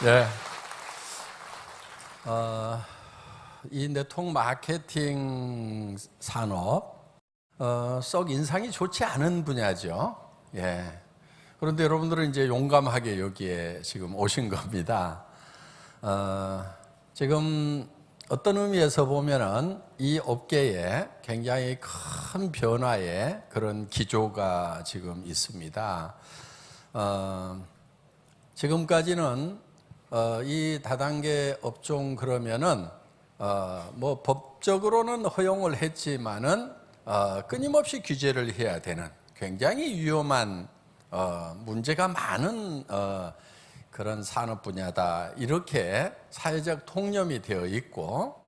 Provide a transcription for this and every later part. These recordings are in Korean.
네. 이 네트워크 마케팅 산업, 썩 인상이 좋지 않은 분야죠. 예. 그런데 여러분들은 이제 용감하게 여기에 지금 오신 겁니다. 지금 어떤 의미에서 보면은 이 업계에 굉장히 큰 변화의 그런 기조가 지금 있습니다. 지금까지는 이 다단계 업종 그러면은 뭐 법적으로는 허용을 했지만은 끊임없이 규제를 해야 되는 굉장히 위험한 문제가 많은 그런 산업 분야다, 이렇게 사회적 통념이 되어 있고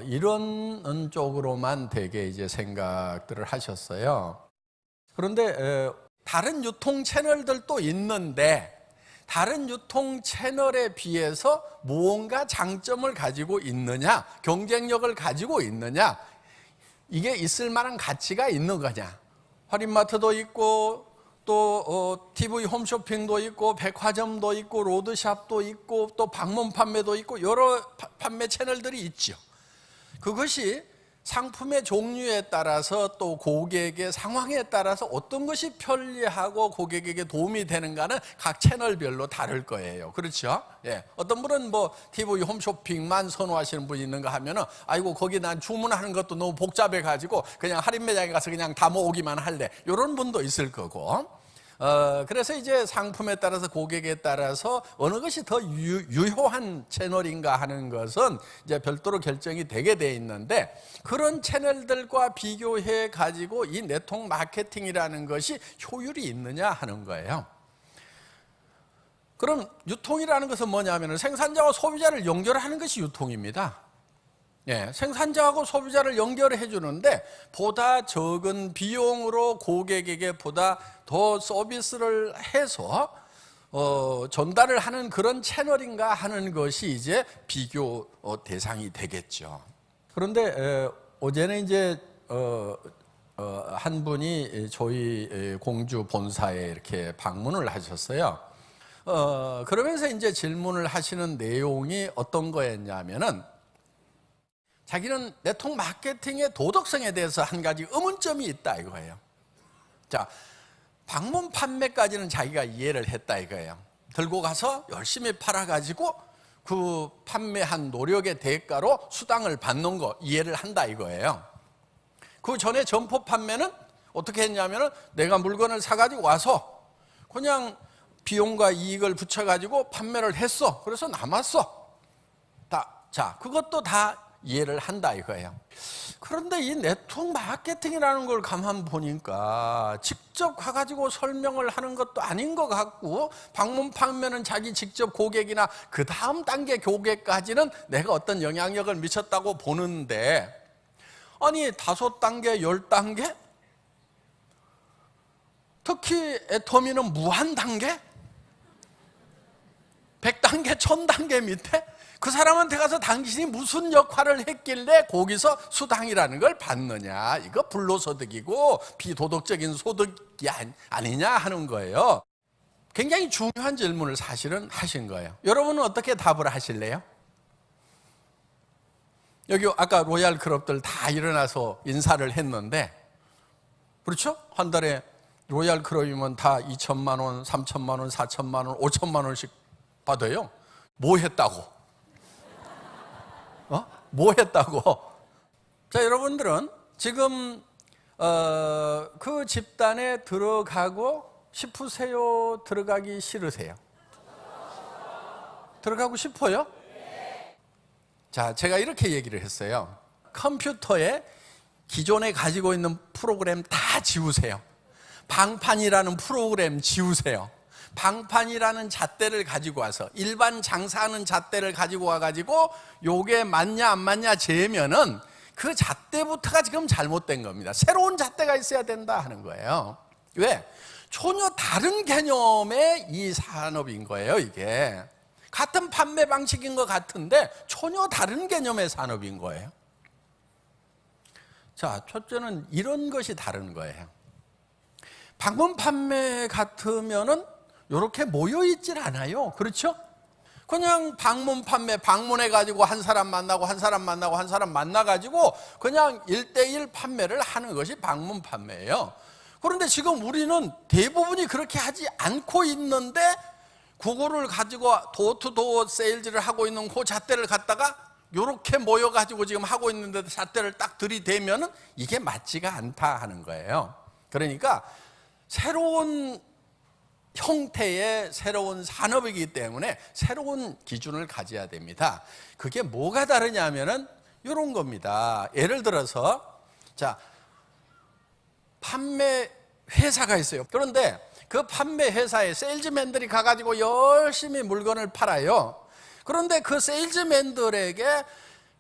이런 쪽으로만 되게 이제 생각들을 하셨어요. 그런데 다른 유통 채널들도 있는데 다른 유통 채널에 비해서 무언가 장점을 가지고 있느냐, 경쟁력을 가지고 있느냐, 이게 있을 만한 가치가 있는 거냐. 할인마트도 있고 또 TV 홈쇼핑도 있고 백화점도 있고 로드샵도 있고 또 방문 판매도 있고 여러 판매 채널들이 있죠. 그것이 상품의 종류에 따라서 또 고객의 상황에 따라서 어떤 것이 편리하고 고객에게 도움이 되는가는 각 채널별로 다를 거예요. 그렇죠? 예. 어떤 분은 뭐 TV 홈쇼핑만 선호하시는 분이 있는가 하면은 아이고 거기 난 주문하는 것도 너무 복잡해 가지고 그냥 할인 매장에 가서 그냥 다 모으기만 할래. 이런 분도 있을 거고. 그래서 이제 상품에 따라서 고객에 따라서 어느 것이 더 유효한 채널인가 하는 것은 이제 별도로 결정이 되게 돼 있는데, 그런 채널들과 비교해 가지고 이 네트워크 마케팅이라는 것이 효율이 있느냐 하는 거예요. 그럼 유통이라는 것은 뭐냐면 생산자와 소비자를 연결하는 것이 유통입니다. 예, 생산자하고 소비자를 연결해 주는데 보다 적은 비용으로 고객에게 보다 더 서비스를 해서 전달을 하는 그런 채널인가 하는 것이 이제 비교 대상이 되겠죠. 그런데 어제는 이제 한 분이 저희 공주 본사에 이렇게 방문을 하셨어요. 그러면서 이제 질문을 하시는 내용이 어떤 거였냐면은, 자기는 네트워크 마케팅의 도덕성에 대해서 한 가지 의문점이 있다 이거예요. 자, 방문 판매까지는 자기가 이해를 했다 이거예요. 들고 가서 열심히 팔아가지고 그 판매한 노력의 대가로 수당을 받는 거 이해를 한다 이거예요. 그 전에 점포 판매는 어떻게 했냐면은 내가 물건을 사가지고 와서 그냥 비용과 이익을 붙여가지고 판매를 했어. 그래서 남았어. 자, 그것도 다 이해를 한다 이거예요. 그런데 이 네트워크 마케팅이라는 걸 가만 보니까 직접 가가지고 설명을 하는 것도 아닌 것 같고, 방문 판매는 자기 직접 고객이나 그 다음 단계 고객까지는 내가 어떤 영향력을 미쳤다고 보는데, 아니 5단계, 10단계? 특히 애터미는 무한 단계? 100단계, 1000단계 밑에? 그 사람한테 가서 당신이 무슨 역할을 했길래 거기서 수당이라는 걸 받느냐, 이거 불로소득이고 비도덕적인 소득이 아니냐 하는 거예요. 굉장히 중요한 질문을 사실은 하신 거예요. 여러분은 어떻게 답을 하실래요? 여기 아까 로얄 클럽들 다 일어나서 인사를 했는데, 그렇죠? 한 달에 로얄 클럽이면 다 2천만 원, 3천만 원, 4천만 원, 5천만 원씩 받아요. 뭐 했다고? 뭐 했다고? 자, 여러분들은 지금 그 집단에 들어가고 싶으세요? 들어가기 싫으세요? 들어가고 싶어요? 자, 제가 이렇게 얘기를 했어요. 컴퓨터에 기존에 가지고 있는 프로그램 다 지우세요. 방판이라는 프로그램 지우세요. 방판이라는 잣대를 가지고 와서, 일반 장사하는 잣대를 가지고 와가지고 요게 맞냐 안 맞냐 재면은 그 잣대부터가 지금 잘못된 겁니다. 새로운 잣대가 있어야 된다 하는 거예요. 왜? 전혀 다른 개념의 이 산업인 거예요. 이게 같은 판매 방식인 것 같은데 전혀 다른 개념의 산업인 거예요. 자, 첫째는 이런 것이 다른 거예요. 방문 판매 같으면은 이렇게 모여 있질 않아요. 그렇죠? 그냥 방문 판매, 방문해가지고 한 사람 만나고 한 사람 만나고 한 사람 만나가지고 그냥 1대1 판매를 하는 것이 방문 판매예요. 그런데 지금 우리는 대부분이 그렇게 하지 않고 있는데 그거를 가지고 도어투도어 세일즈를 하고 있는 그 잣대를 갖다가 이렇게 모여가지고 지금 하고 있는데 잣대를 딱 들이대면은 이게 맞지가 않다 하는 거예요. 그러니까 새로운 형태의 새로운 산업이기 때문에 새로운 기준을 가져야 됩니다. 그게 뭐가 다르냐면은 이런 겁니다. 예를 들어서 자, 판매 회사가 있어요. 그런데 그 판매 회사에 세일즈맨들이 가가지고 열심히 물건을 팔아요. 그런데 그 세일즈맨들에게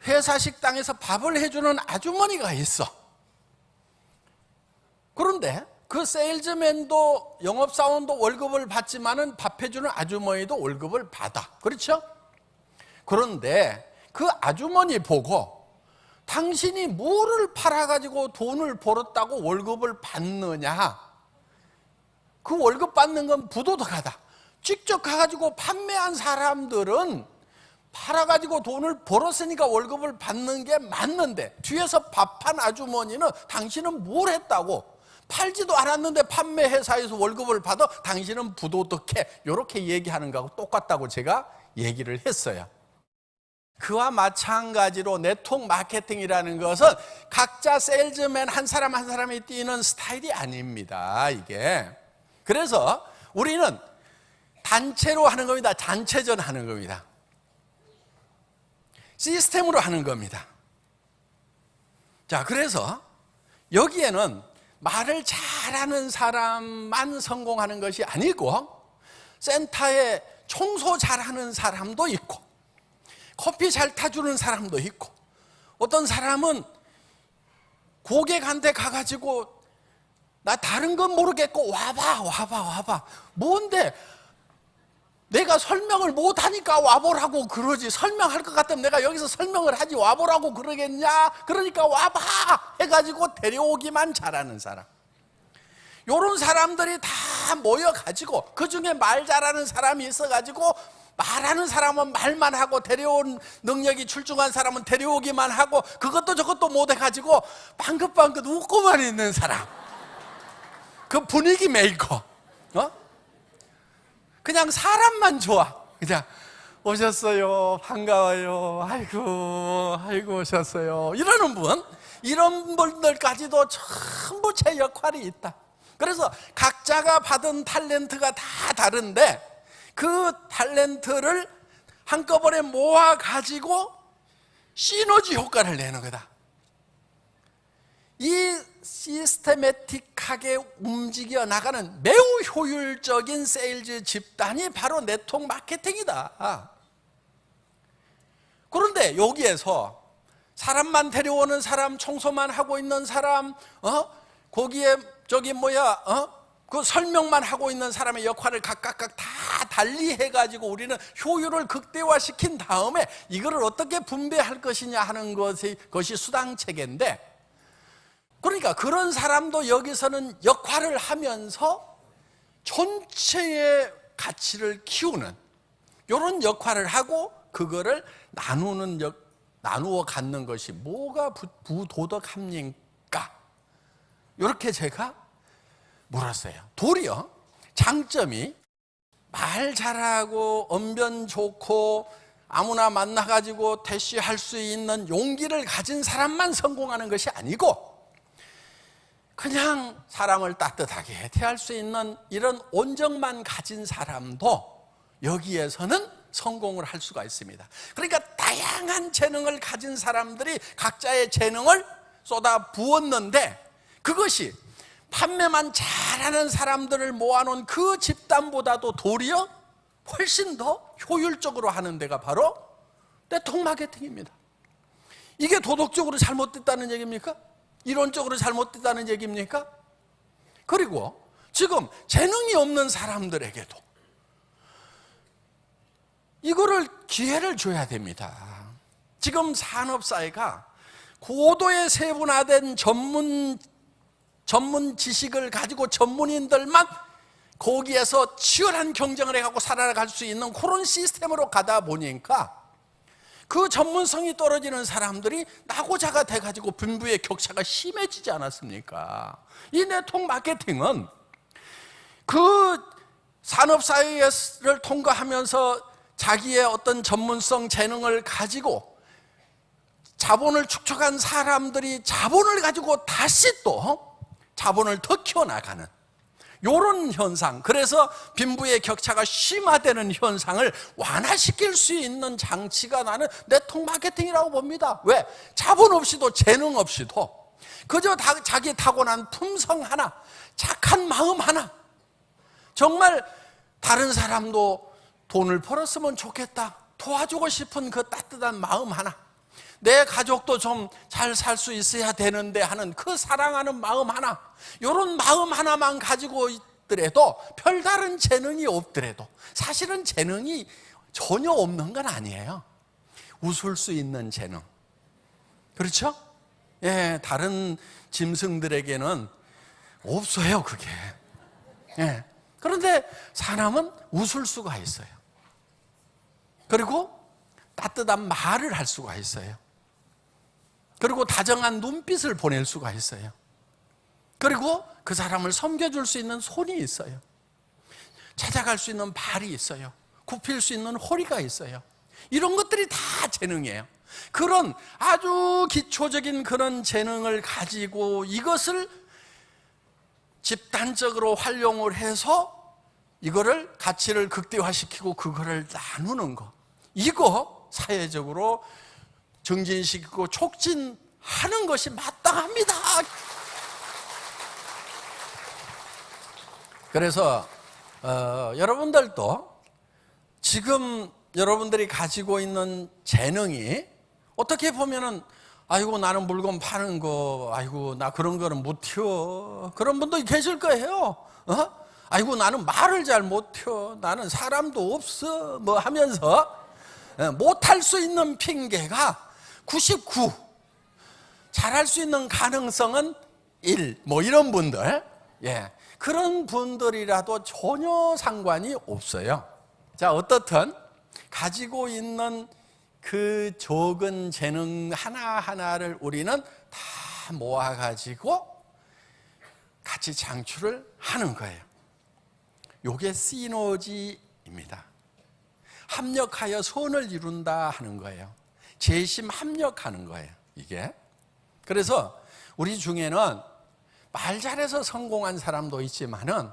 회사 식당에서 밥을 해주는 아주머니가 있어. 그런데 그 세일즈맨도 영업사원도 월급을 받지만은 밥 해주는 아주머니도 월급을 받아. 그렇죠? 그런데 그 아주머니 보고 당신이 뭐를 팔아가지고 돈을 벌었다고 월급을 받느냐? 그 월급 받는 건 부도덕하다. 직접 가가지고 판매한 사람들은 팔아가지고 돈을 벌었으니까 월급을 받는 게 맞는데 뒤에서 밥한 아주머니는 당신은 뭘 했다고? 팔지도 않았는데 판매회사에서 월급을 받아 당신은 부도덕해. 이렇게 얘기하는 거하고 똑같다고 제가 얘기를 했어요. 그와 마찬가지로 네트워크 마케팅이라는 것은 각자 세일즈맨 한 사람 한 사람이 뛰는 스타일이 아닙니다. 이게. 그래서 우리는 단체로 하는 겁니다. 단체전 하는 겁니다. 시스템으로 하는 겁니다. 자, 그래서 여기에는 말을 잘하는 사람만 성공하는 것이 아니고 센터에 청소 잘하는 사람도 있고 커피 잘 타주는 사람도 있고 어떤 사람은 고객한테 가가지고 나 다른 건 모르겠고 와봐 뭔데 내가 설명을 못하니까 와보라고 그러지 설명할 것 같으면 내가 여기서 설명을 하지 와보라고 그러겠냐 그러니까 와봐 해가지고 데려오기만 잘하는 사람 요런 사람들이 다 모여가지고 그중에 말 잘하는 사람이 있어가지고 말하는 사람은 말만 하고 데려온 능력이 출중한 사람은 데려오기만 하고 그것도 저것도 못해가지고 방긋방긋 웃고만 있는 사람 그 분위기 메이커 그냥 사람만 좋아. 그냥 오셨어요. 반가워요. 아이고 오셨어요. 이러는 분, 이런 분들까지도 전부 제 역할이 있다. 그래서 각자가 받은 탤런트가 다 다른데 그 탤런트를 한꺼번에 모아 가지고 시너지 효과를 내는 거다. 이 시스테매틱하게 움직여 나가는 매우 효율적인 세일즈 집단이 바로 네트워크 마케팅이다. 그런데 여기에서 사람만 데려오는 사람, 청소만 하고 있는 사람, 거기에 그 설명만 하고 있는 사람의 역할을 각각 다 달리 해가지고 우리는 효율을 극대화시킨 다음에 이거를 어떻게 분배할 것이냐 하는 것이 수당체계인데 그러니까 그런 사람도 여기서는 역할을 하면서 전체의 가치를 키우는 이런 역할을 하고 그거를 나누어 갖는 것이 뭐가 부도덕합니까? 이렇게 제가 물었어요. 도리어 장점이 말 잘하고 언변 좋고 아무나 만나가지고 대시할 수 있는 용기를 가진 사람만 성공하는 것이 아니고 그냥 사람을 따뜻하게 대할 수 있는 이런 온정만 가진 사람도 여기에서는 성공을 할 수가 있습니다. 그러니까 다양한 재능을 가진 사람들이 각자의 재능을 쏟아 부었는데 그것이 판매만 잘하는 사람들을 모아놓은 그 집단보다도 도리어 훨씬 더 효율적으로 하는 데가 바로 네트워크 마케팅입니다. 이게 도덕적으로 잘못됐다는 얘기입니까? 이론적으로 잘못됐다는 얘기입니까? 그리고 지금 재능이 없는 사람들에게도 이거를 기회를 줘야 됩니다. 지금 산업사회가 고도의 세분화된 전문 지식을 가지고 전문인들만 거기에서 치열한 경쟁을 해갖고 살아갈 수 있는 그런 시스템으로 가다 보니까 그 전문성이 떨어지는 사람들이 낙오자가 돼가지고 빈부의 격차가 심해지지 않았습니까? 이 네트워크 마케팅은 그 산업사회를 통과하면서 자기의 어떤 전문성, 재능을 가지고 자본을 축적한 사람들이 자본을 가지고 다시 또 자본을 더 키워나가는 이런 현상, 그래서 빈부의 격차가 심화되는 현상을 완화시킬 수 있는 장치가 나는 네트워크 마케팅이라고 봅니다. 왜? 자본 없이도 재능 없이도 그저 자기 타고난 품성 하나, 착한 마음 하나, 정말 다른 사람도 돈을 벌었으면 좋겠다, 도와주고 싶은 그 따뜻한 마음 하나, 내 가족도 좀 잘 살 수 있어야 되는데 하는 그 사랑하는 마음 하나, 이런 마음 하나만 가지고 있더라도, 별다른 재능이 없더라도, 사실은 재능이 전혀 없는 건 아니에요. 웃을 수 있는 재능, 그렇죠? 예, 다른 짐승들에게는 없어요, 그게. 예. 그런데 사람은 웃을 수가 있어요. 그리고 따뜻한 말을 할 수가 있어요. 그리고 다정한 눈빛을 보낼 수가 있어요. 그리고 그 사람을 섬겨줄 수 있는 손이 있어요. 찾아갈 수 있는 발이 있어요. 굽힐 수 있는 허리가 있어요. 이런 것들이 다 재능이에요. 그런 아주 기초적인 그런 재능을 가지고 이것을 집단적으로 활용을 해서 이거를 가치를 극대화시키고 그거를 나누는 거, 이거 사회적으로 정진시키고 촉진하는 것이 마땅합니다. 그래서 여러분들도 지금 여러분들이 가지고 있는 재능이 어떻게 보면은 아이고 나는 물건 파는 거, 아이고 나 그런 거는 못해요, 그런 분도 계실 거예요. 아이고 나는 말을 잘 못해요, 나는 사람도 없어, 뭐 하면서 못할 수 있는 핑계가 99, 잘할 수 있는 가능성은 1, 뭐 이런 분들, 예, 그런 분들이라도 전혀 상관이 없어요. 자, 어떻든 가지고 있는 그 적은 재능 하나하나를 우리는 다 모아가지고 같이 창출을 하는 거예요. 이게 시너지입니다. 합력하여 선을 이룬다 하는 거예요. 재심 합력하는 거예요, 이게. 그래서 우리 중에는 말 잘해서 성공한 사람도 있지만은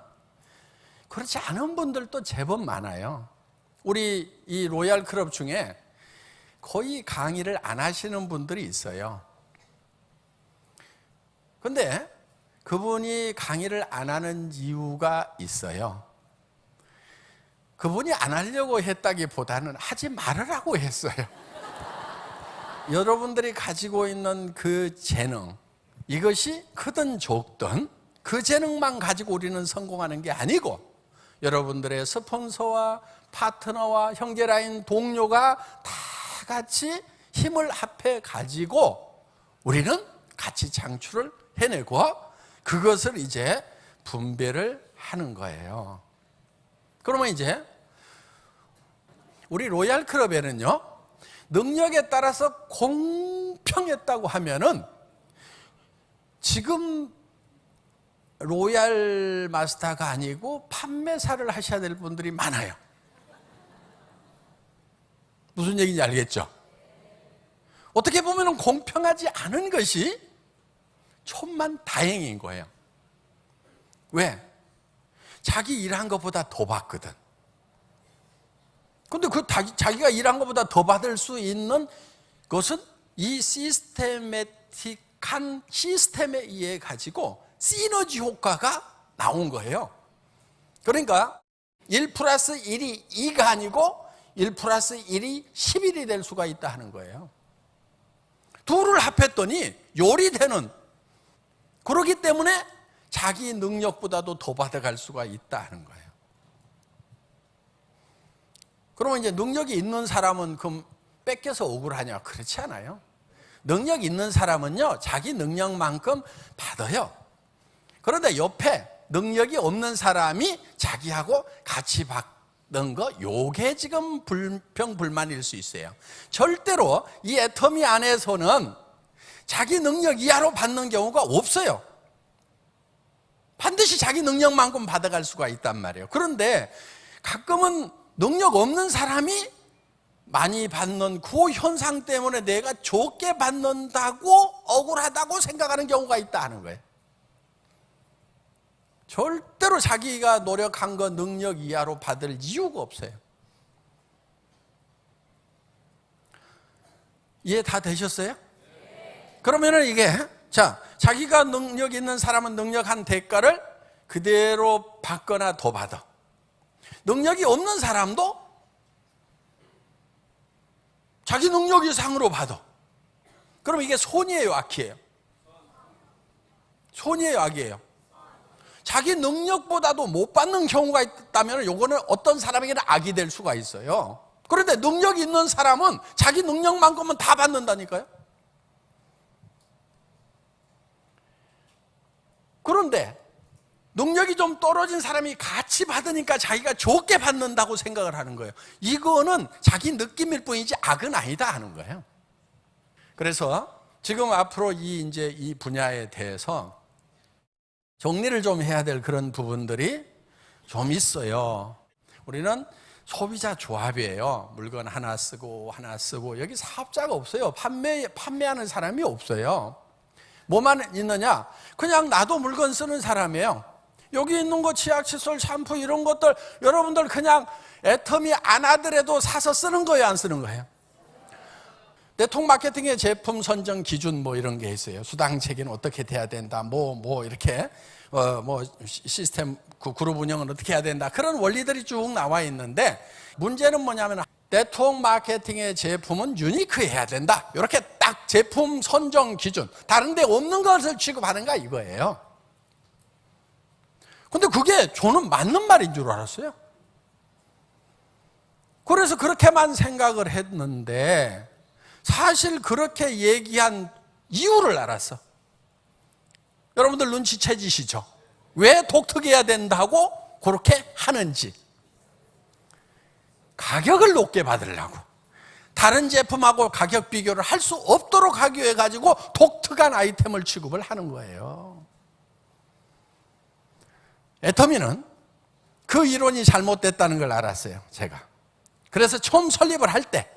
그렇지 않은 분들도 제법 많아요. 우리 이 로얄 클럽 중에 거의 강의를 안 하시는 분들이 있어요. 근데 그분이 강의를 안 하는 이유가 있어요. 그분이 안 하려고 했다기보다는 하지 말으라고 했어요. 여러분들이 가지고 있는 그 재능, 이것이 크든 적든 그 재능만 가지고 우리는 성공하는 게 아니고, 여러분들의 스폰서와 파트너와 형제라인 동료가 다 같이 힘을 합해 가지고 우리는 같이 창출을 해내고 그것을 이제 분배를 하는 거예요. 그러면 이제 우리 로얄 클럽에는요, 능력에 따라서 공평했다고 하면은 지금 로얄 마스터가 아니고 판매사를 하셔야 될 분들이 많아요. 무슨 얘기인지 알겠죠? 어떻게 보면 공평하지 않은 것이 천만 다행인 거예요. 왜? 자기 일한 것보다 더 받거든. 근데 그 자기가 일한 것보다 더 받을 수 있는 것은 이 시스테매틱한 시스템에 의해 가지고 시너지 효과가 나온 거예요. 그러니까 1 플러스 1이 2가 아니고 1 플러스 1이 11이 될 수가 있다 하는 거예요. 둘을 합했더니 열이 되는, 그렇기 때문에 자기 능력보다도 더 받아갈 수가 있다 하는 거예요. 그러면 이제 능력이 있는 사람은 그럼 뺏겨서 억울하냐? 그렇지 않아요. 능력 있는 사람은요, 자기 능력만큼 받아요. 그런데 옆에 능력이 없는 사람이 자기하고 같이 받는 거, 요게 지금 불평불만일 수 있어요. 절대로 이 애터미 안에서는 자기 능력 이하로 받는 경우가 없어요. 반드시 자기 능력만큼 받아갈 수가 있단 말이에요. 그런데 가끔은 능력 없는 사람이 많이 받는 그 현상 때문에 내가 좋게 받는다고 억울하다고 생각하는 경우가 있다는 거예요. 절대로 자기가 노력한 거 능력 이하로 받을 이유가 없어요. 이해 다 되셨어요? 그러면은 이게 자기가 능력 있는 사람은 능력한 대가를 그대로 받거나 더 받아. 능력이 없는 사람도 자기 능력 이상으로 받아. 그럼 이게 선이에요, 악이에요? 선이에요, 악이에요? 자기 능력보다도 못 받는 경우가 있다면 이거는 어떤 사람에게는 악이 될 수가 있어요. 그런데 능력이 있는 사람은 자기 능력만큼은 다 받는다니까요. 그런데 능력이 좀 떨어진 사람이 같이 받으니까 자기가 좋게 받는다고 생각을 하는 거예요. 이거는 자기 느낌일 뿐이지 악은 아니다 하는 거예요. 그래서 지금 앞으로 이 분야에 대해서 정리를 좀 해야 될 그런 부분들이 좀 있어요. 우리는 소비자 조합이에요. 물건 하나 쓰고 여기 사업자가 없어요. 판매하는 사람이 없어요. 뭐만 있느냐? 그냥 나도 물건 쓰는 사람이에요. 여기 있는 거 치약, 칫솔, 샴푸 이런 것들 여러분들 그냥 애터미 안 하더라도 사서 쓰는 거예요, 안 쓰는 거예요? 네트워크 마케팅의 제품 선정 기준 뭐 이런 게 있어요. 수당 체계는 어떻게 돼야 된다. 이렇게 시스템 그룹 운영은 어떻게 해야 된다. 그런 원리들이 쭉 나와 있는데 문제는 뭐냐면 네트워크 마케팅의 제품은 유니크해야 된다. 이렇게 딱 제품 선정 기준. 다른 데 없는 것을 취급하는가 이거예요. 근데 그게 저는 맞는 말인 줄 알았어요. 그래서 그렇게만 생각을 했는데 사실 그렇게 얘기한 이유를 알았어. 여러분들 눈치채지시죠? 왜 독특해야 된다고 그렇게 하는지. 가격을 높게 받으려고. 다른 제품하고 가격 비교를 할 수 없도록 하기 위해 가지고 독특한 아이템을 취급을 하는 거예요. 애터미는 그 이론이 잘못됐다는 걸 알았어요, 제가. 그래서 처음 설립을 할 때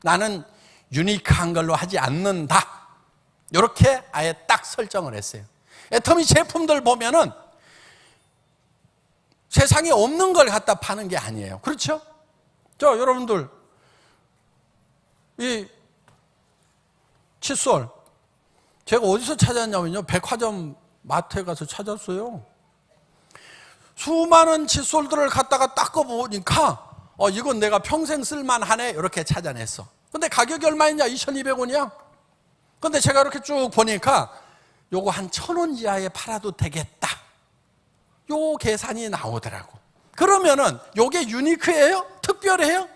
나는 유니크한 걸로 하지 않는다. 이렇게 아예 딱 설정을 했어요. 애터미 제품들 보면은 세상에 없는 걸 갖다 파는 게 아니에요. 그렇죠? 여러분들 이 칫솔 제가 어디서 찾았냐면요, 백화점 마트에 가서 찾았어요. 수많은 칫솔들을 갖다가 닦아보니까 이건 내가 평생 쓸만하네 이렇게 찾아냈어. 근데 가격이 얼마였냐? 2,200원이야. 근데 제가 이렇게 쭉 보니까 요거 한 1,000원 이하에 팔아도 되겠다, 요 계산이 나오더라고. 그러면은 요게 유니크해요? 특별해요?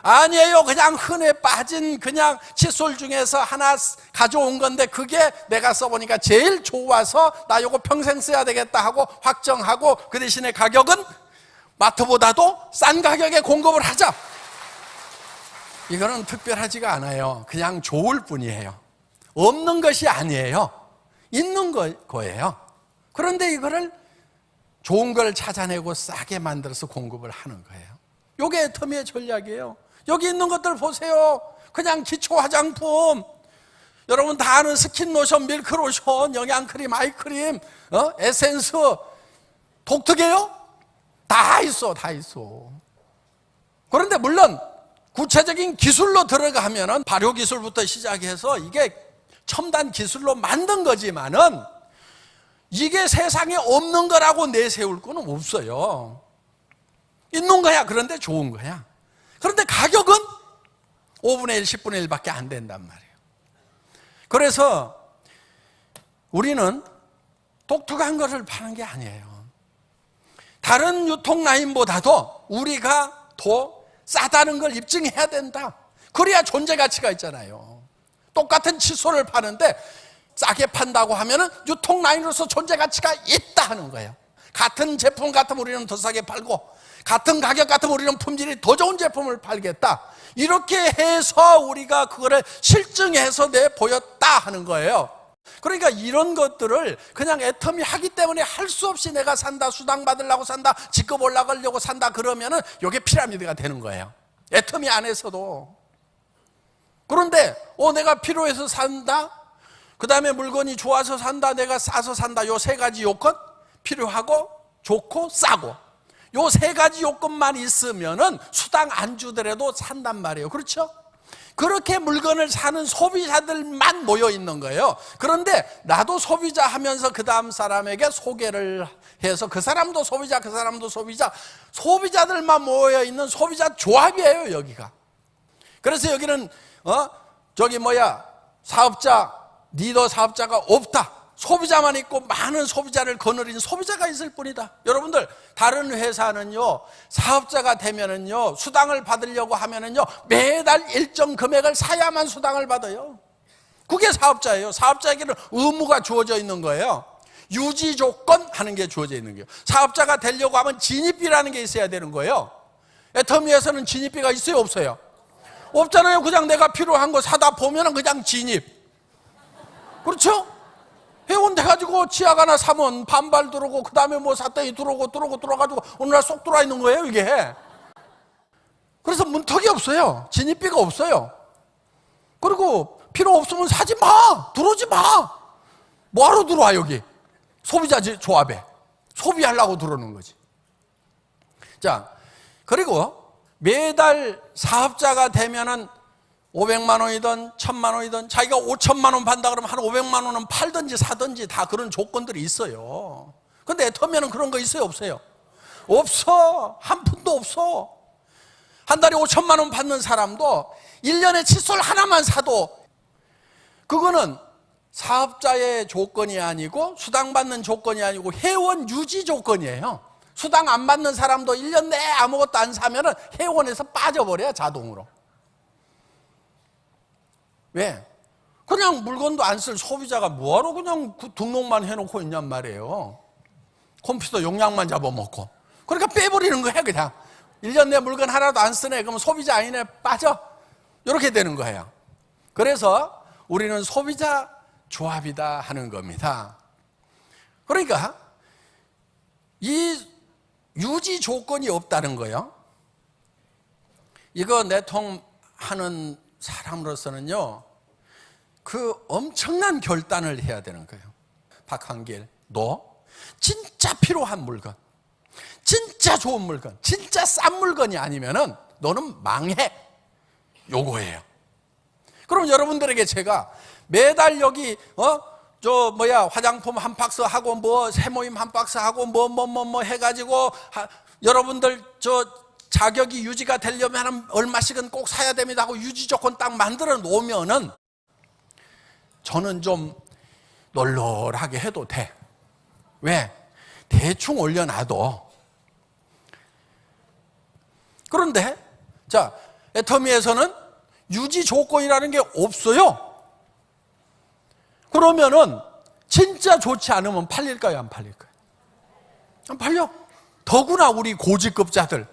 아니에요. 그냥 흔해 빠진 그냥 칫솔 중에서 하나 가져온 건데 그게 내가 써보니까 제일 좋아서 나 요거 평생 써야 되겠다 하고 확정하고 그 대신에 가격은 마트보다도 싼 가격에 공급을 하자. 이거는 특별하지가 않아요. 그냥 좋을 뿐이에요. 없는 것이 아니에요. 있는 거예요. 그런데 이거를 좋은 걸 찾아내고 싸게 만들어서 공급을 하는 거예요. 이게 애터미의 전략이에요. 여기 있는 것들 보세요. 그냥 기초 화장품, 여러분 다 아는 스킨로션, 밀크로션, 영양크림, 아이크림, 에센스, 독특해요? 다 있어. 그런데 물론 구체적인 기술로 들어가면은 발효 기술부터 시작해서 이게 첨단 기술로 만든 거지만은 이게 세상에 없는 거라고 내세울 거는 없어요. 있는 거야. 그런데 좋은 거야. 그런데 가격은 5분의 1, 10분의 1밖에 안 된단 말이에요. 그래서 우리는 독특한 것을 파는 게 아니에요. 다른 유통 라인보다도 우리가 더 싸다는 걸 입증해야 된다. 그래야 존재 가치가 있잖아요. 똑같은 칫솔을 파는데 싸게 판다고 하면은 유통 라인으로서 존재 가치가 있다 하는 거예요. 같은 제품 같으면 우리는 더 싸게 팔고 같은 가격 같으면 우리는 품질이 더 좋은 제품을 팔겠다. 이렇게 해서 우리가 그거를 실증해서 내보였다 하는 거예요. 그러니까 이런 것들을 그냥 애터미 하기 때문에 할 수 없이 내가 산다, 수당 받으려고 산다, 직급 올라가려고 산다 그러면은 이게 피라미드가 되는 거예요. 애터미 안에서도. 그런데 내가 필요해서 산다, 그 다음에 물건이 좋아서 산다, 내가 싸서 산다, 요 세 가지 요건, 필요하고 좋고 싸고, 요 세 가지 요건만 있으면은 수당 안 주더라도 산단 말이에요. 그렇죠? 그렇게 물건을 사는 소비자들만 모여 있는 거예요. 그런데 나도 소비자 하면서 그 다음 사람에게 소개를 해서 그 사람도 소비자, 그 사람도 소비자, 소비자들만 모여 있는 소비자 조합이에요, 여기가. 그래서 여기는 사업자, 리더 사업자가 없다. 소비자만 있고 많은 소비자를 거느린 소비자가 있을 뿐이다. 여러분들, 다른 회사는요, 사업자가 되면은요, 수당을 받으려고 하면은요, 매달 일정 금액을 사야만 수당을 받아요. 그게 사업자예요. 사업자에게는 의무가 주어져 있는 거예요. 유지 조건 하는 게 주어져 있는 거예요. 사업자가 되려고 하면 진입비라는 게 있어야 되는 거예요. 애터미에서는 진입비가 있어요, 없어요? 없잖아요. 그냥 내가 필요한 거 사다 보면은 그냥 진입. 그렇죠? 회원 돼가지고 치약 하나 사면 반발 들어오고 그 다음에 뭐 샀더니 들어가지고 어느 날 쏙 들어와 있는 거예요, 이게. 그래서 문턱이 없어요. 진입비가 없어요. 그리고 필요 없으면 사지 마, 들어오지 마. 뭐하러 들어와 여기? 소비자 조합에 소비하려고 들어오는 거지. 자, 그리고 매달 사업자가 되면은 500만 원이든 1000만 원이든 자기가 5천만 원 판다 그러면 한 500만 원은 팔든지 사든지 다 그런 조건들이 있어요. 근데 애터미는 그런 거 있어요, 없어요? 없어. 한 푼도 없어. 한 달에 5천만 원 받는 사람도 1년에 칫솔 하나만 사도 그거는 사업자의 조건이 아니고 수당 받는 조건이 아니고 회원 유지 조건이에요. 수당 안 받는 사람도 1년 내에 아무것도 안 사면은 회원에서 빠져버려요, 자동으로. 왜? 그냥 물건도 안 쓸 소비자가 뭐하러 그냥 등록만 해놓고 있냔 말이에요. 컴퓨터 용량만 잡아먹고. 그러니까 빼버리는 거야, 그냥. 1년 내 물건 하나도 안 쓰네. 그러면 소비자 아니네, 빠져. 이렇게 되는 거예요. 그래서 우리는 소비자 조합이다 하는 겁니다. 그러니까 이 유지 조건이 없다는 거예요. 이거 내통하는 사람으로서는요, 그 엄청난 결단을 해야 되는 거예요. 박한길, 너 진짜 필요한 물건, 진짜 좋은 물건, 진짜 싼 물건이 아니면은 너는 망해. 요거예요. 그럼 여러분들에게 제가 매달 여기 화장품 한 박스 하고 뭐 세모임 한 박스 하고 뭐 해가지고 여러분들 자격이 유지가 되려면 얼마씩은 꼭 사야 됩니다 하고 유지 조건 딱 만들어 놓으면은 저는 좀 널널하게 해도 돼. 왜? 대충 올려놔도. 그런데 자, 애터미에서는 유지 조건이라는 게 없어요. 그러면은 진짜 좋지 않으면 팔릴까요, 안 팔릴까요? 안 팔려. 더구나 우리 고직급자들,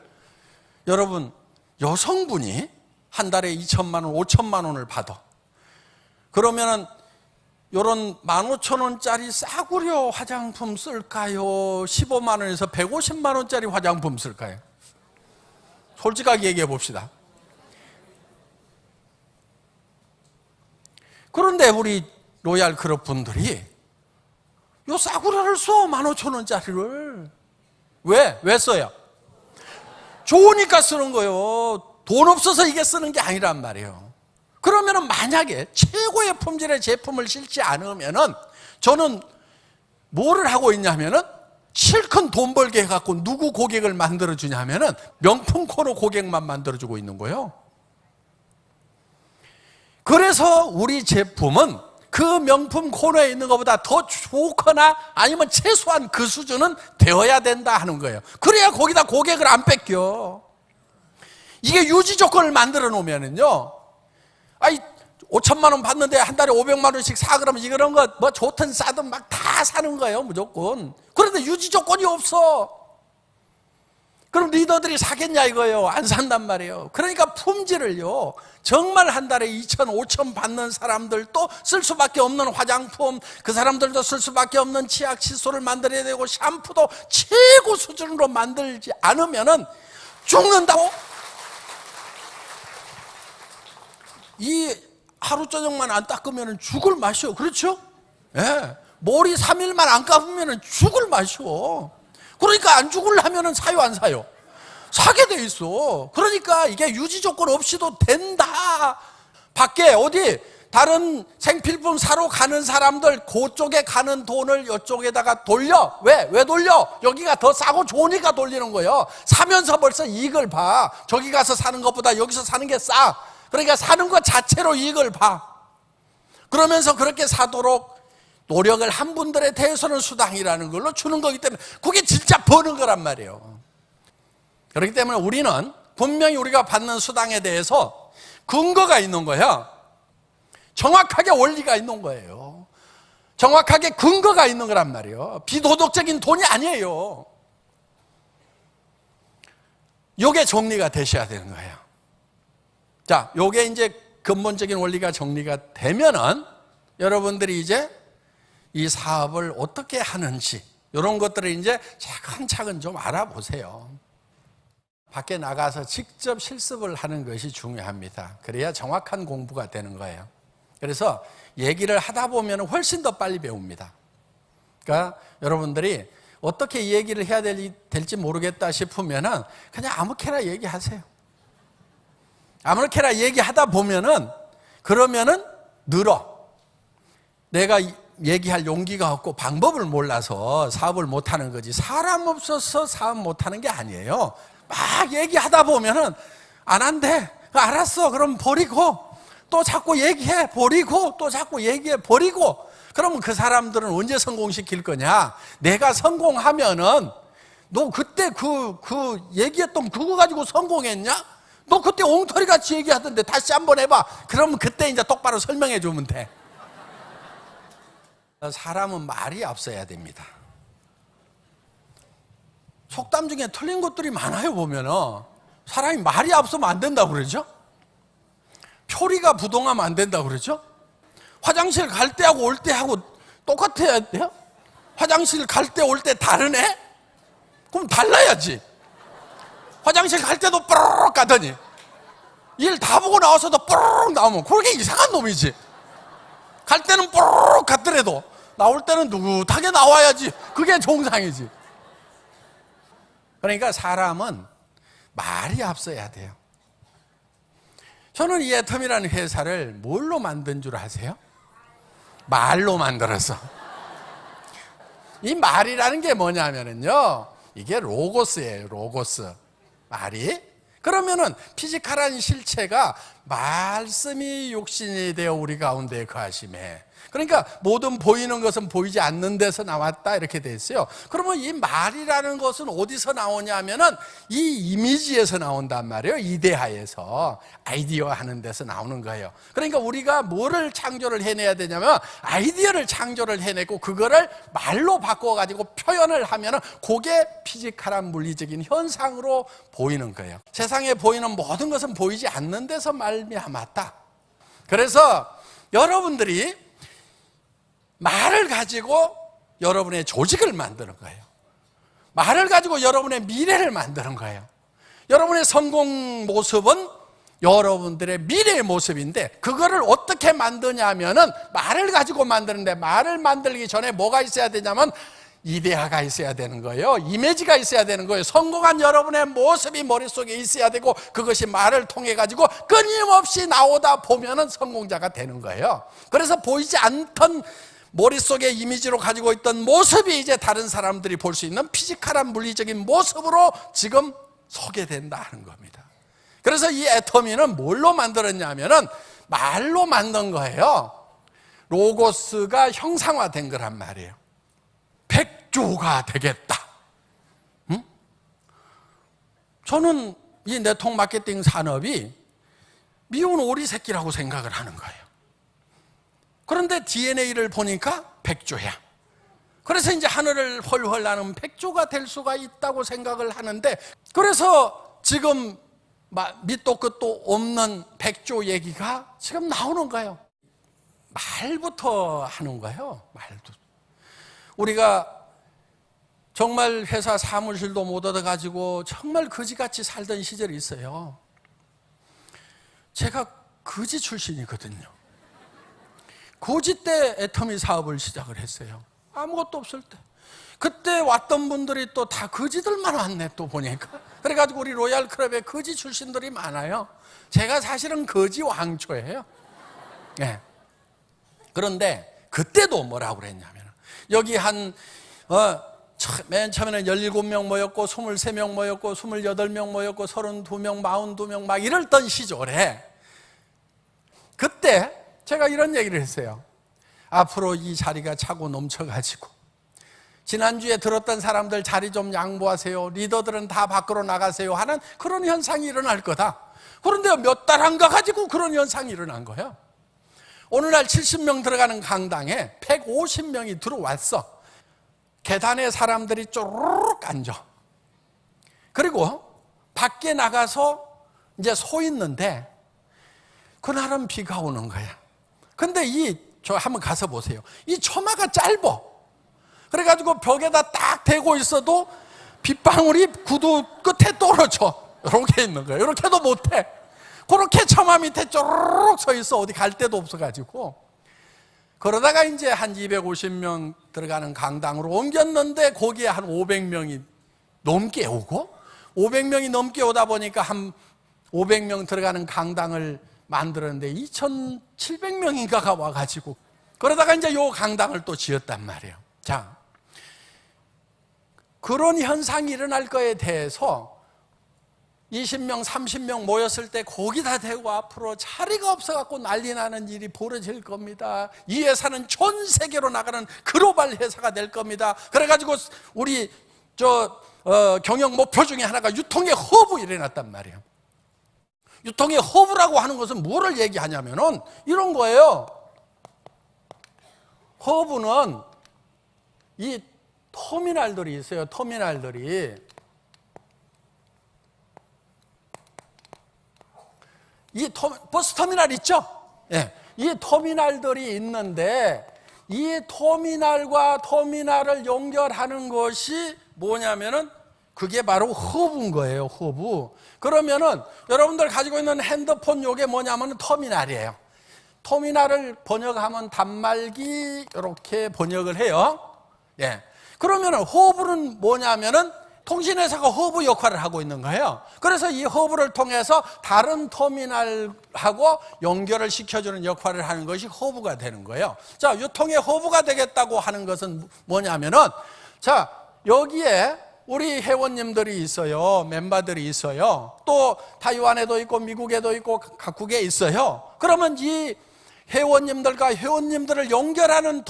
여러분, 여성분이 한 달에 2천만 원, 5천만 원을 받아. 그러면은 요런 15,000원짜리 싸구려 화장품 쓸까요? 15만 원에서 150만 원짜리 화장품 쓸까요? 솔직하게 얘기해 봅시다. 그런데 우리 로얄 클럽 분들이 요 싸구려를 써, 15,000원짜리를. 왜 써요? 좋으니까 쓰는 거예요. 돈 없어서 이게 쓰는 게 아니란 말이에요. 그러면은 만약에 최고의 품질의 제품을 실지 않으면은 저는 뭐를 하고 있냐면은 실컷 돈 벌게 해갖고 누구 고객을 만들어주냐면은 명품 코너 고객만 만들어주고 있는 거예요. 그래서 우리 제품은 그 명품 코너에 있는 것보다 더 좋거나 아니면 최소한 그 수준은 되어야 된다 하는 거예요. 그래야 거기다 고객을 안 뺏겨. 이게 유지 조건을 만들어 놓으면은요, 5천만 원 받는데 한 달에 500만 원씩 사 그러면 이런 거 뭐 좋든 싸든 막 다 사는 거예요, 무조건. 그런데 그런데 유지 조건이 없어. 그럼 리더들이 사겠냐 이거예요? 안 산단 말이에요. 그러니까 품질을요, 정말 한 달에 2천, 5천 받는 사람들도 쓸 수밖에 없는 화장품, 그 사람들도 쓸 수밖에 없는 치약, 칫솔을 만들어야 되고 샴푸도 최고 수준으로 만들지 않으면은 죽는다고? 이 하루 저녁만 안 닦으면 죽을 맛이요. 그렇죠? 예. 머리 3일만 안 감으면 죽을 맛이요. 그러니까 안 죽으려면 사요, 안 사요? 사게 돼 있어. 그러니까 이게 유지 조건 없이도 된다. 밖에 어디 다른 생필품 사러 가는 사람들 그쪽에 가는 돈을 이쪽에다가 돌려. 왜 돌려? 여기가 더 싸고 좋으니까 돌리는 거예요. 사면서 벌써 이익을 봐. 저기 가서 사는 것보다 여기서 사는 게 싸. 그러니까 사는 것 자체로 이익을 봐. 그러면서 그렇게 사도록 노력을 한 분들에 대해서는 수당이라는 걸로 주는 거기 때문에 그게 진짜 버는 거란 말이에요. 그렇기 때문에 우리는 분명히 우리가 받는 수당에 대해서 근거가 있는 거야. 정확하게 원리가 있는 거예요. 정확하게 근거가 있는 거란 말이에요. 비도덕적인 돈이 아니에요. 요게 정리가 되셔야 되는 거예요. 자, 요게 이제 근본적인 원리가 정리가 되면은 여러분들이 이제 이 사업을 어떻게 하는지 이런 것들을 이제 차근차근 좀 알아보세요. 밖에 나가서 직접 실습을 하는 것이 중요합니다. 그래야 정확한 공부가 되는 거예요. 그래서 얘기를 하다 보면 훨씬 더 빨리 배웁니다. 그러니까 여러분들이 어떻게 얘기를 해야 될지 모르겠다 싶으면은 그냥 아무렇게나 얘기하세요. 아무렇게나 얘기하다 보면은 그러면은 늘어. 내가 얘기할 용기가 없고 방법을 몰라서 사업을 못하는 거지 사람 없어서 사업 못하는 게 아니에요. 막 얘기하다 보면은 안 한대. 알았어. 그럼 버리고 또 자꾸 얘기해 버리고 또 자꾸 얘기해 버리고 그러면 그 사람들은 언제 성공시킬 거냐? 내가 성공하면은 너 그때 그 얘기했던 그거 가지고 성공했냐? 너 그때 엉터리 같이 얘기하던데 다시 한번 해봐. 그러면 그때 이제 똑바로 설명해 주면 돼. 사람은 말이 앞서야 됩니다. 속담 중에 틀린 것들이 많아요. 보면은 사람이 말이 앞서면 안 된다고 그러죠. 표리가 부동하면 안 된다고 그러죠. 화장실 갈 때하고 올 때하고 똑같아야 돼요. 화장실 갈 때 올 때 다르네? 그럼 달라야지. 화장실 갈 때도 뽀록 가더니 일 다 보고 나와서도 뽀록 나오면 그렇게 이상한 놈이지. 갈 때는 뽀록 갔더라도 나올 때는 누긋하게 나와야지. 그게 정상이지. 그러니까 사람은 말이 앞서야 돼요. 저는 이 애텀이라는 회사를 뭘로 만든 줄 아세요? 말로 만들었어. 이 말이라는 게 뭐냐면요, 이게 로고스예요. 로고스. 말이. 그러면은 피지컬한 실체가 말씀이 육신이 되어 우리 가운데 거하심에. 그러니까 모든 보이는 것은 보이지 않는 데서 나왔다 이렇게 돼 있어요. 그러면 이 말이라는 것은 어디서 나오냐 하면은 이 이미지에서 나온단 말이에요. 이데아에서 아이디어 하는 데서 나오는 거예요. 그러니까 우리가 뭐를 창조를 해내야 되냐면 아이디어를 창조를 해내고 그거를 말로 바꿔가지고 표현을 하면은 그게 피지컬한 물리적인 현상으로 보이는 거예요. 세상에 보이는 모든 것은 보이지 않는 데서 말미암았다. 그래서 여러분들이 말을 가지고 여러분의 조직을 만드는 거예요. 말을 가지고 여러분의 미래를 만드는 거예요. 여러분의 성공 모습은 여러분들의 미래의 모습인데 그거를 어떻게 만드냐 하면은 말을 가지고 만드는데 말을 만들기 전에 뭐가 있어야 되냐면 이데아가 있어야 되는 거예요. 이미지가 있어야 되는 거예요. 성공한 여러분의 모습이 머릿속에 있어야 되고 그것이 말을 통해 가지고 끊임없이 나오다 보면은 성공자가 되는 거예요. 그래서 보이지 않던 머릿속에 이미지로 가지고 있던 모습이 이제 다른 사람들이 볼 수 있는 피지컬한 물리적인 모습으로 지금 소개된다는 겁니다. 그래서 이 애터미는 뭘로 만들었냐면은 말로 만든 거예요. 로고스가 형상화된 거란 말이에요. 백조가 되겠다. 응? 저는 이 네트워크 마케팅 산업이 미운 오리 새끼라고 생각을 하는 거예요. 그런데 DNA를 보니까 백조야. 그래서 이제 하늘을 훨훨 나는 백조가 될 수가 있다고 생각을 하는데, 그래서 지금 밑도 끝도 없는 백조 얘기가 지금 나오는 거예요. 말부터 하는 거예요. 말도. 우리가 정말 회사 사무실도 못 얻어가지고 정말 거지같이 살던 시절이 있어요. 제가 거지 출신이거든요. 고지 때 애터미 사업을 시작을 했어요. 아무것도 없을 때. 그때 왔던 분들이 또 다 거지들만 왔네, 또 보니까. 그래가지고 우리 로얄 클럽에 거지 출신들이 많아요. 제가 사실은 거지 왕초예요. 네. 그런데 그때도 뭐라고 그랬냐면, 여기 맨 처음에는 17명 모였고 23명 모였고 28명 모였고 32명, 42명 막 이랬던 시절에, 그때 제가 이런 얘기를 했어요. 앞으로 이 자리가 차고 넘쳐가지고 지난주에 들었던 사람들 자리 좀 양보하세요, 리더들은 다 밖으로 나가세요 하는 그런 현상이 일어날 거다. 그런데 몇 달 안 가가지고 그런 현상이 일어난 거예요. 오늘날 70명 들어가는 강당에 150명이 들어왔어. 계단에 사람들이 쪼르륵 앉아. 그리고 밖에 나가서 이제 서 있는데, 그날은 비가 오는 거야. 근데 저 한번 가서 보세요. 이 처마가 짧아. 그래가지고 벽에다 딱 대고 있어도 빗방울이 구두 끝에 떨어져. 이렇게 있는 거예요. 이렇게도 못해. 그렇게 처마 밑에 쪼르륵 서 있어. 어디 갈 데도 없어가지고. 그러다가 이제 한 250명 들어가는 강당으로 옮겼는데, 거기에 한 500명이 넘게 오고, 500명이 넘게 오다 보니까 한 500명 들어가는 강당을 만들었는데 2,700명인가가 와가지고, 그러다가 이제 요 강당을 또 지었단 말이에요. 자, 그런 현상이 일어날 거에 대해서 20명, 30명 모였을 때 거기다 대고 앞으로 자리가 없어갖고 난리 나는 일이 벌어질 겁니다. 이 회사는 전 세계로 나가는 글로벌 회사가 될 겁니다. 그래가지고 우리 경영 목표 중에 하나가 유통의 허브 일어났단 말이에요. 유통의 허브라고 하는 것은 뭐를 얘기하냐면은 이런 거예요. 허브는 이 터미널들이 있어요. 터미널들이. 버스 터미널 있죠? 예. 이 터미널들이 있는데, 이 터미널과 터미널을 연결하는 것이 뭐냐면은 그게 바로 허브인 거예요. 허브. 그러면은 여러분들 가지고 있는 핸드폰 요게 뭐냐면 터미널이에요. 터미널을 번역하면 단말기 이렇게 번역을 해요. 예. 그러면은 허브는 뭐냐면은 통신회사가 허브 역할을 하고 있는 거예요. 그래서 이 허브를 통해서 다른 터미널하고 연결을 시켜주는 역할을 하는 것이 허브가 되는 거예요. 자, 유통의 허브가 되겠다고 하는 것은 뭐냐면은, 자, 여기에 우리 회원님들이 있어요. 멤버들이 있어요. 또 타이완에도 있고 미국에도 있고 각국에 있어요. 그러면 이 회원님들과 회원님들을 연결하는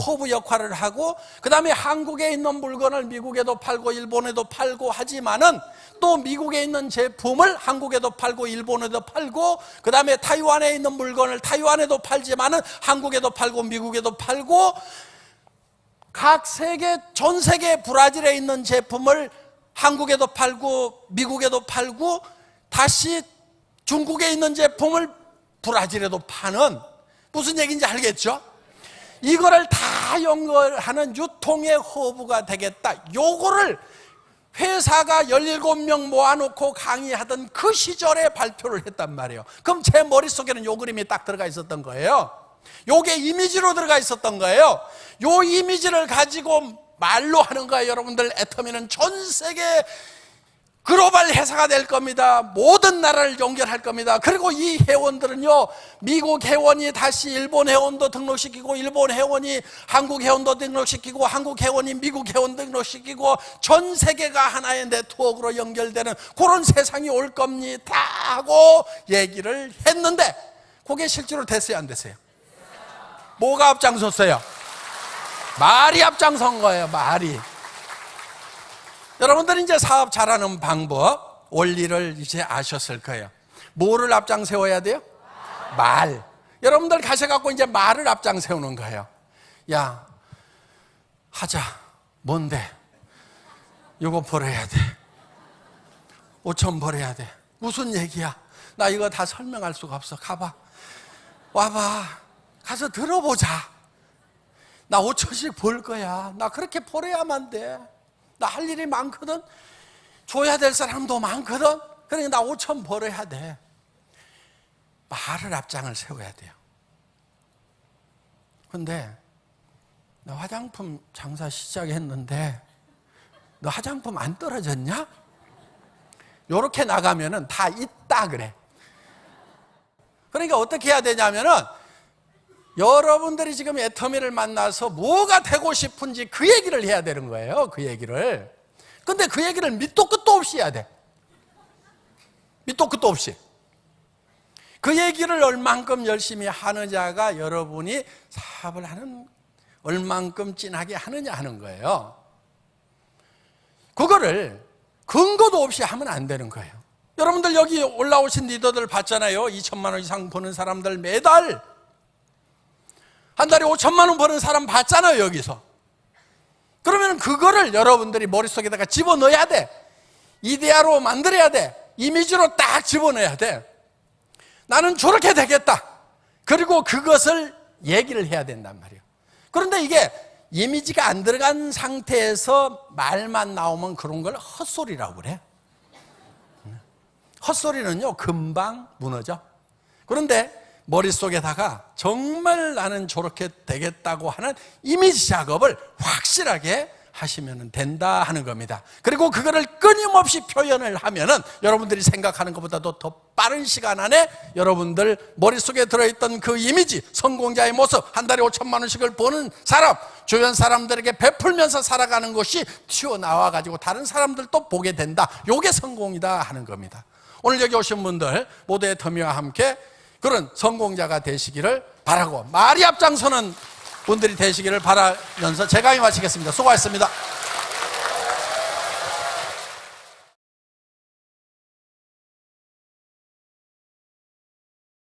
허브 역할을 하고, 그 다음에 한국에 있는 물건을 미국에도 팔고 일본에도 팔고 하지만은, 또 미국에 있는 제품을 한국에도 팔고 일본에도 팔고, 그 다음에 타이완에 있는 물건을 타이완에도 팔지만은 한국에도 팔고 미국에도 팔고, 전 세계 브라질에 있는 제품을 한국에도 팔고 미국에도 팔고, 다시 중국에 있는 제품을 브라질에도 파는, 무슨 얘기인지 알겠죠? 이거를 다 연결하는 유통의 허브가 되겠다. 요거를 회사가 17명 모아놓고 강의하던 그 시절에 발표를 했단 말이에요. 그럼 제 머릿속에는 요 그림이 딱 들어가 있었던 거예요. 요게 이미지로 들어가 있었던 거예요. 요 이미지를 가지고 말로 하는 거예요. 여러분들, 애터미는 전 세계 글로벌 회사가 될 겁니다. 모든 나라를 연결할 겁니다. 그리고 이 회원들은요, 미국 회원이 다시 일본 회원도 등록시키고, 일본 회원이 한국 회원도 등록시키고, 한국 회원이 미국 회원 등록시키고, 전 세계가 하나의 네트워크로 연결되는 그런 세상이 올 겁니다 하고 얘기를 했는데, 그게 실제로 됐어요, 안 됐어요? 뭐가 앞장섰어요? 말이 앞장선 거예요. 말이. 여러분들은 이제 사업 잘하는 방법, 원리를 이제 아셨을 거예요. 뭐를 앞장 세워야 돼요? 말. 여러분들 가셔갖고 이제 말을 앞장 세우는 거예요. 야, 하자. 뭔데? 이거 벌어야 돼. 5천 벌어야 돼. 무슨 얘기야? 나 이거 다 설명할 수가 없어. 가봐. 와봐. 가서 들어보자. 나 5천씩 벌 거야. 나 그렇게 벌어야만 돼. 나 할 일이 많거든. 줘야 될 사람도 많거든. 그러니까 나 5천 벌어야 돼. 말을 앞장을 세워야 돼요. 근데 나 화장품 장사 시작했는데 너 화장품 안 떨어졌냐? 요렇게 나가면은 다 있다 그래. 그러니까 어떻게 해야 되냐면은 여러분들이 지금 애터미를 만나서 뭐가 되고 싶은지 그 얘기를 해야 되는 거예요. 그 얘기를. 근데 그 얘기를 밑도 끝도 없이 해야 돼. 밑도 끝도 없이. 그 얘기를 얼만큼 열심히 하느냐가 여러분이 사업을 하는 얼만큼 진하게 하느냐 하는 거예요. 그거를 근거도 없이 하면 안 되는 거예요. 여러분들 여기 올라오신 리더들 봤잖아요. 2천만 원 이상 버는 사람들 매달 한 달에 5천만 원 버는 사람 봤잖아요. 여기서. 그러면 그거를 여러분들이 머릿속에다가 집어넣어야 돼. 이데아로 만들어야 돼. 이미지로 딱 집어넣어야 돼. 나는 저렇게 되겠다. 그리고 그것을 얘기를 해야 된단 말이에요. 그런데 이게 이미지가 안 들어간 상태에서 말만 나오면 그런 걸 헛소리라고 그래. 헛소리는요 금방 무너져. 그런데 머릿속에다가 정말 나는 저렇게 되겠다고 하는 이미지 작업을 확실하게 하시면 된다 하는 겁니다. 그리고 그거를 끊임없이 표현을 하면은 여러분들이 생각하는 것보다도 더 빠른 시간 안에 여러분들 머릿속에 들어있던 그 이미지, 성공자의 모습, 한 달에 5천만 원씩을 버는 사람, 주변 사람들에게 베풀면서 살아가는 것이 튀어나와 가지고 다른 사람들도 보게 된다. 이게 성공이다 하는 겁니다. 오늘 여기 오신 분들 모두의 터미와 함께 그런 성공자가 되시기를 바라고 말이 앞장서는 분들이 되시기를 바라면서 제 강의 마치겠습니다. 수고하셨습니다.